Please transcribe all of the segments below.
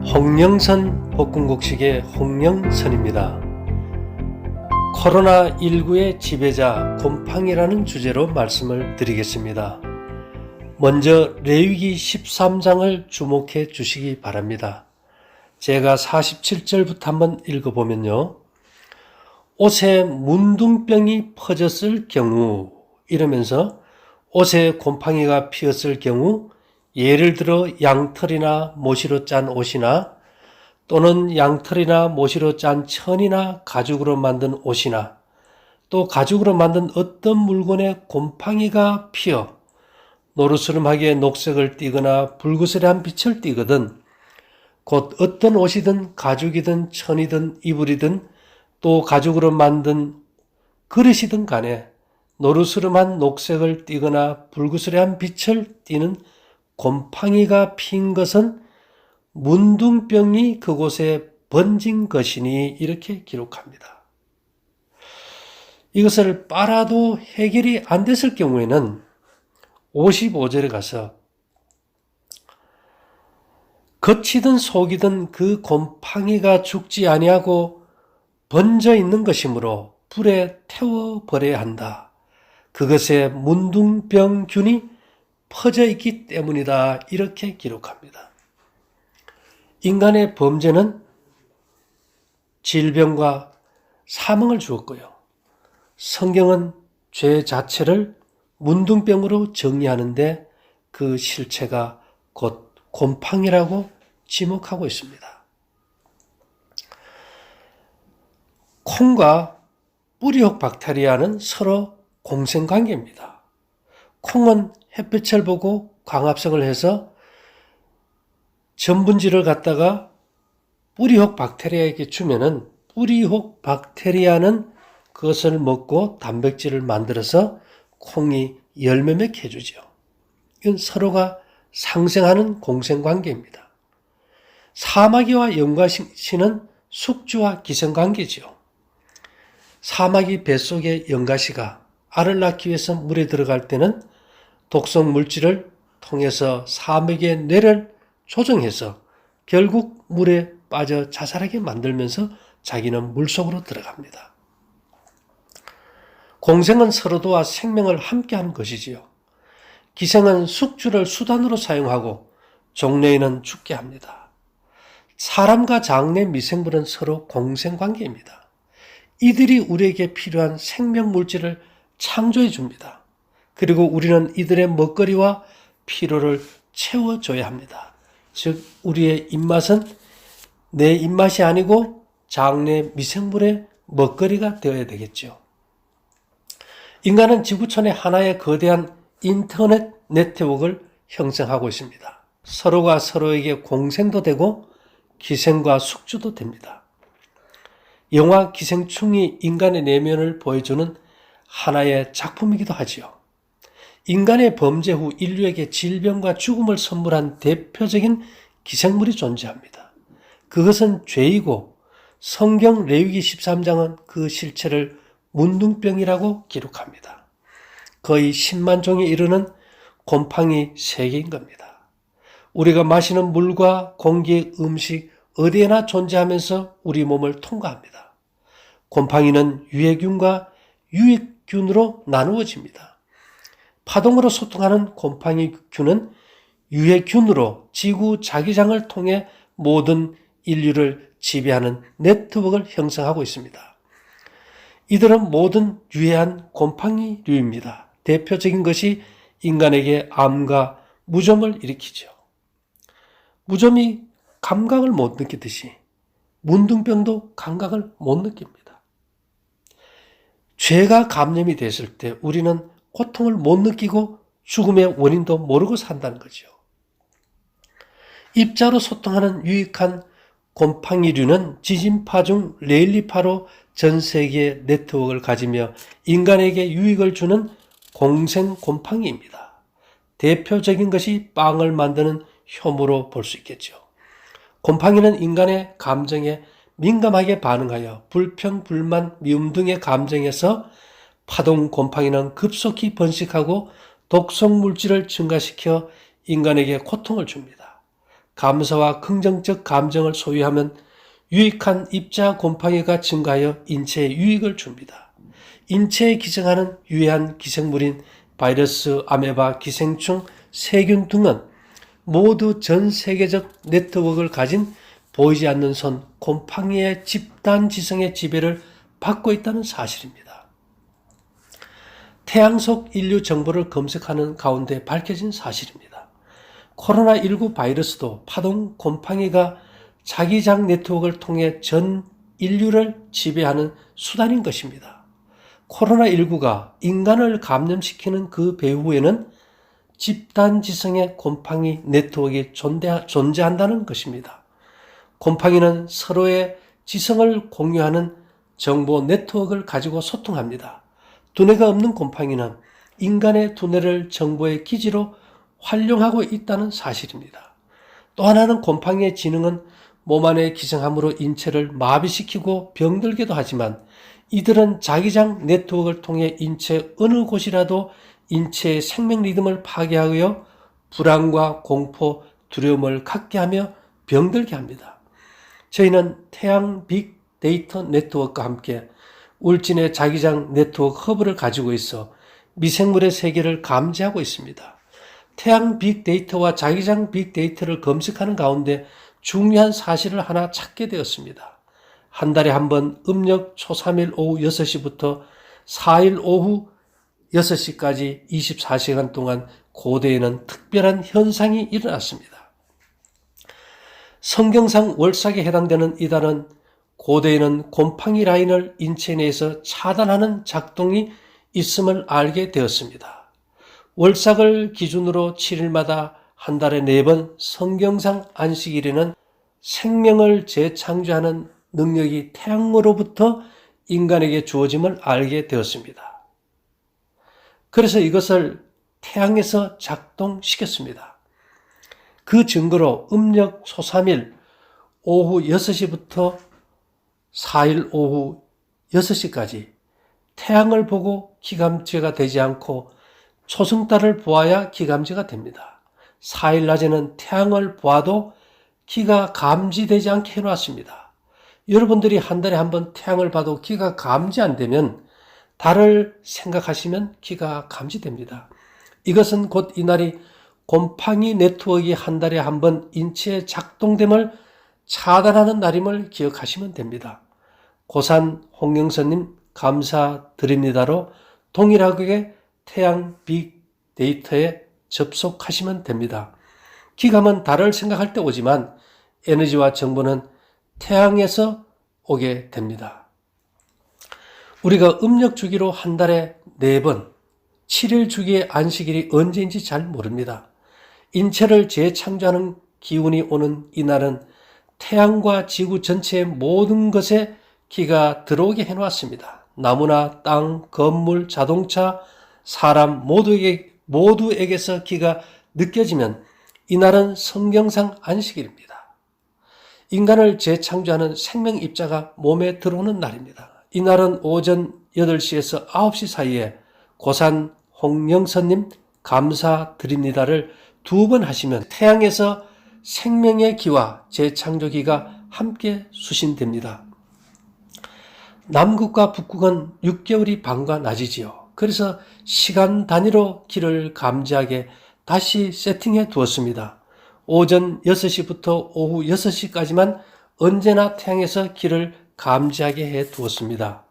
홍영선 볶음국식의 홍영선입니다. 코로나19의 지배자 곰팡이라는 주제로 말씀을 드리겠습니다. 먼저 레위기 13장을 주목해 주시기 바랍니다. 제가 47절부터 한번 읽어보면요. 옷에 문둥병이 퍼졌을 경우 이러면서 옷에 곰팡이가 피었을 경우 예를 들어 양털이나 모시로 짠 옷이나 또는 양털이나 모시로 짠 천이나 가죽으로 만든 옷이나 또 가죽으로 만든 어떤 물건에 곰팡이가 피어 노르스름하게 녹색을 띠거나 불그스레한 빛을 띠거든 곧 어떤 옷이든 가죽이든 천이든 이불이든 또 가죽으로 만든 그릇이든 간에 노르스름한 녹색을 띠거나 불그스레한 빛을 띠는 곰팡이가 핀 것은 문둥병이 그곳에 번진 것이니 이렇게 기록합니다. 이것을 빨아도 해결이 안 됐을 경우에는 55절에 가서 겉이든 속이든 그 곰팡이가 죽지 아니하고 번져 있는 것이므로 불에 태워 버려야 한다. 그것에 문둥병균이 퍼져 있기 때문이다. 이렇게 기록합니다. 인간의 범죄는 질병과 사망을 주었고요. 성경은 죄 자체를 문둥병으로 정의하는데 그 실체가 곧 곰팡이라고 지목하고 있습니다. 콩과 뿌리혹 박테리아는 서로 공생관계입니다. 콩은 햇빛을 보고 광합성을 해서 전분질을 갖다가 뿌리혹 박테리아에게 주면은 뿌리혹 박테리아는 그것을 먹고 단백질을 만들어서 콩이 열매 맺게 해주죠. 이건 서로가 상생하는 공생관계입니다. 사마귀와 연가시는 숙주와 기생관계죠. 사마귀 뱃속의 연가시가 알을 낳기 위해서 물에 들어갈 때는 독성 물질을 통해서 사마귀의 뇌를 조정해서 결국 물에 빠져 자살하게 만들면서 자기는 물속으로 들어갑니다. 공생은 서로 도와 생명을 함께하는 것이지요. 기생은 숙주를 수단으로 사용하고 종래에는 죽게 합니다. 사람과 장내 미생물은 서로 공생관계입니다. 이들이 우리에게 필요한 생명물질을 창조해 줍니다. 그리고 우리는 이들의 먹거리와 필요를 채워줘야 합니다. 즉 우리의 입맛은 내 입맛이 아니고 장내 미생물의 먹거리가 되어야 되겠죠. 인간은 지구촌에 하나의 거대한 인터넷 네트워크를 형성하고 있습니다. 서로가 서로에게 공생도 되고 기생과 숙주도 됩니다. 영화 기생충이 인간의 내면을 보여주는 하나의 작품이기도 하지요. 인간의 범죄 후 인류에게 질병과 죽음을 선물한 대표적인 기생물이 존재합니다. 그것은 죄이고 성경 레위기 13장은 그 실체를 문둥병이라고 기록합니다. 거의 10만 종에 이르는 곰팡이 세계인 겁니다. 우리가 마시는 물과 공기, 음식 어디에나 존재하면서 우리 몸을 통과합니다. 곰팡이는 유해균과 유익균으로 나누어집니다. 파동으로 소통하는 곰팡이균은 유해균으로 지구 자기장을 통해 모든 인류를 지배하는 네트워크를 형성하고 있습니다. 이들은 모든 유해한 곰팡이류입니다. 대표적인 것이 인간에게 암과 무좀을 일으키죠. 무좀이 감각을 못 느끼듯이 문둥병도 감각을 못 느낍니다. 죄가 감염이 됐을 때 우리는 고통을 못 느끼고 죽음의 원인도 모르고 산다는 거죠. 입자로 소통하는 유익한 곰팡이류는 지진파 중 레일리파로 전 세계의 네트워크를 가지며 인간에게 유익을 주는 공생 곰팡이입니다. 대표적인 것이 빵을 만드는 효모로 볼 수 있겠죠. 곰팡이는 인간의 감정에 민감하게 반응하여 불평, 불만, 미움 등의 감정에서 파동 곰팡이는 급속히 번식하고 독성 물질을 증가시켜 인간에게 고통을 줍니다. 감사와 긍정적 감정을 소유하면 유익한 입자 곰팡이가 증가하여 인체에 유익을 줍니다. 인체에 기생하는 유해한 기생물인 바이러스, 아메바, 기생충, 세균 등은 모두 전 세계적 네트워크를 가진 보이지 않는 손, 곰팡이의 집단 지성의 지배를 받고 있다는 사실입니다. 태양 속 인류 정보를 검색하는 가운데 밝혀진 사실입니다. 코로나19 바이러스도 파동 곰팡이가 자기장 네트워크를 통해 전 인류를 지배하는 수단인 것입니다. 코로나19가 인간을 감염시키는 그 배후에는 집단지성의 곰팡이 네트워크가 존재한다는 것입니다. 곰팡이는 서로의 지성을 공유하는 정보 네트워크를 가지고 소통합니다. 두뇌가 없는 곰팡이는 인간의 두뇌를 정보의 기지로 활용하고 있다는 사실입니다. 또 하나는 곰팡이의 지능은 몸 안에 기생함으로 인체를 마비시키고 병들게도 하지만 이들은 자기장 네트워크를 통해 인체 어느 곳이라도 인체의 생명 리듬을 파괴하여 불안과 공포, 두려움을 갖게 하며 병들게 합니다. 저희는 태양 빅데이터 네트워크와 함께 울진의 자기장 네트워크 허브를 가지고 있어 미생물의 세계를 감지하고 있습니다. 태양 빅데이터와 자기장 빅데이터를 검색하는 가운데 중요한 사실을 하나 찾게 되었습니다. 한 달에 한 번 음력 초3일 오후 6시부터 4일 오후 6시까지 24시간 동안 고대에는 특별한 현상이 일어났습니다. 성경상 월삭에 해당되는 이달은 고대에는 곰팡이 라인을 인체 내에서 차단하는 작동이 있음을 알게 되었습니다. 월삭을 기준으로 7일마다 한 달에 4번 성경상 안식일에는 생명을 재창조하는 능력이 태양으로부터 인간에게 주어짐을 알게 되었습니다. 그래서 이것을 태양에서 작동시켰습니다. 그 증거로 음력 초3일 오후 6시부터 4일 오후 6시까지 태양을 보고 기감지가 되지 않고 초승달을 보아야 기감지가 됩니다. 4일 낮에는 태양을 보아도 기가 감지되지 않게 해놨습니다. 여러분들이 한 달에 한 번 태양을 봐도 기가 감지 안 되면 달을 생각하시면 기가 감지됩니다. 이것은 곧 이날이 곰팡이 네트워크가 한 달에 한 번 인체의 작동됨을 차단하는 날임을 기억하시면 됩니다. 고산 홍영선님 감사드립니다로 동일하게 태양 빅데이터에 접속하시면 됩니다. 기감은 달을 생각할 때 오지만 에너지와 정보는 태양에서 오게 됩니다. 우리가 음력 주기로 한 달에 4번, 7일 주기의 안식일이 언제인지 잘 모릅니다. 인체를 재창조하는 기운이 오는 이날은 태양과 지구 전체의 모든 것에 기가 들어오게 해놓았습니다. 나무나 땅, 건물, 자동차, 사람 모두에게서 기가 느껴지면 이날은 성경상 안식일입니다. 인간을 재창조하는 생명 입자가 몸에 들어오는 날입니다. 이날은 오전 8시에서 9시 사이에 고산 홍영선님 감사드립니다를 2번 하시면 태양에서 생명의 기와 재창조기가 함께 수신됩니다. 남극과 북극은 6개월이 밤과 낮이지요. 그래서 시간 단위로 기를 감지하게 다시 세팅해 두었습니다. 오전 6시부터 오후 6시까지만 언제나 태양에서 기를 감지하게 해 두었습니다.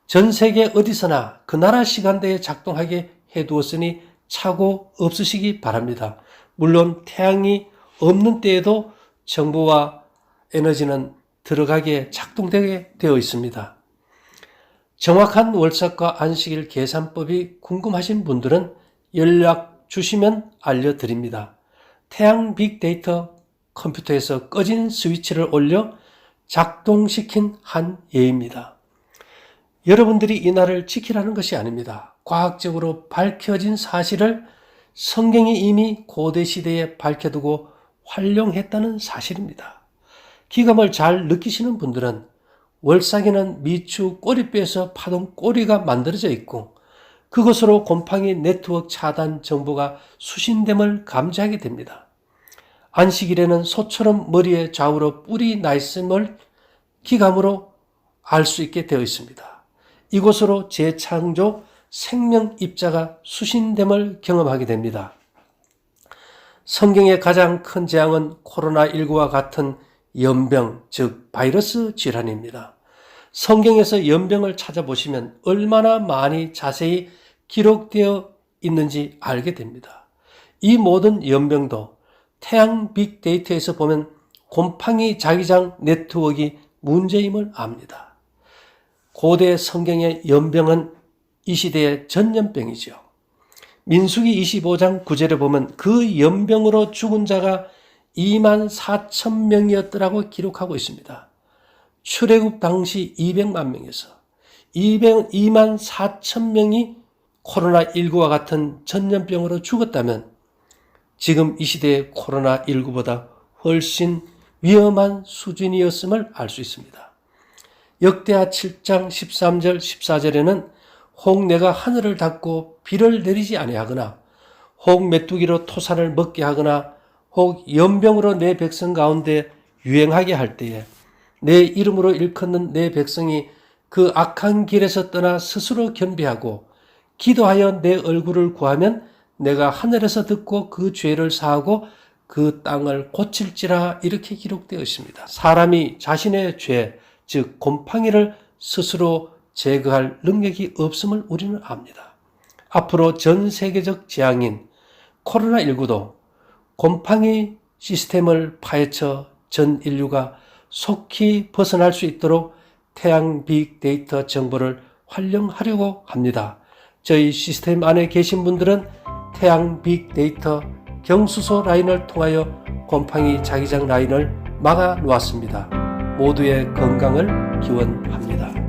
전 세계 어디서나 그 나라 시간대에 작동하게 해 두었으니 착오 없으시기 바랍니다. 물론 태양이 없는 때에도 정보와 에너지는 들어가게 작동되게 되어 있습니다. 정확한 월삭과 안식일 계산법이 궁금하신 분들은 연락 주시면 알려드립니다. 태양 빅데이터 컴퓨터에서 꺼진 스위치를 올려 작동시킨 한 예입니다. 여러분들이 이 날을 지키라는 것이 아닙니다. 과학적으로 밝혀진 사실을 성경이 이미 고대 시대에 밝혀두고 활용했다는 사실입니다. 기감을 잘 느끼시는 분들은 월삭에는 미추 꼬리뼈에서 파동 꼬리가 만들어져 있고 그것으로 곰팡이 네트워크 차단 정보가 수신됨을 감지하게 됩니다. 안식일에는 소처럼 머리에 좌우로 뿔이 나 있음을 기감으로 알 수 있게 되어 있습니다. 이곳으로 재창조 생명 입자가 수신됨을 경험하게 됩니다. 성경의 가장 큰 재앙은 코로나19와 같은 연병, 즉 바이러스 질환입니다. 성경에서 연병을 찾아보시면 얼마나 많이 자세히 기록되어 있는지 알게 됩니다. 이 모든 연병도 태양 빅데이터에서 보면 곰팡이 자기장 네트워크가 문제임을 압니다. 고대 성경의 연병은 이 시대의 전염병이죠. 민수기 25장 9절에 보면 그 연병으로 죽은 자가 2만 4천 명이었더라고 기록하고 있습니다. 출애굽 당시 200만 명에서 2만 4천 명이 코로나19와 같은 전염병으로 죽었다면 지금 이 시대의 코로나19보다 훨씬 위험한 수준이었음을 알 수 있습니다. 역대하 7장 13절 14절에는 혹 내가 하늘을 닫고 비를 내리지 아니하거나 혹 메뚜기로 토산을 먹게 하거나 혹 연병으로 내 백성 가운데 유행하게 할 때에 내 이름으로 일컫는 내 백성이 그 악한 길에서 떠나 스스로 겸비하고 기도하여 내 얼굴을 구하면 내가 하늘에서 듣고 그 죄를 사하고 그 땅을 고칠지라 이렇게 기록되어 있습니다. 사람이 자신의 죄, 즉 곰팡이를 스스로 제거할 능력이 없음을 우리는 압니다. 앞으로 전 세계적 재앙인 코로나19도 곰팡이 시스템을 파헤쳐 전 인류가 속히 벗어날 수 있도록 태양 빅데이터 정보를 활용하려고 합니다. 저희 시스템 안에 계신 분들은 태양 빅데이터 경수소 라인을 통하여 곰팡이 자기장 라인을 막아 놓았습니다. 모두의 건강을 기원합니다.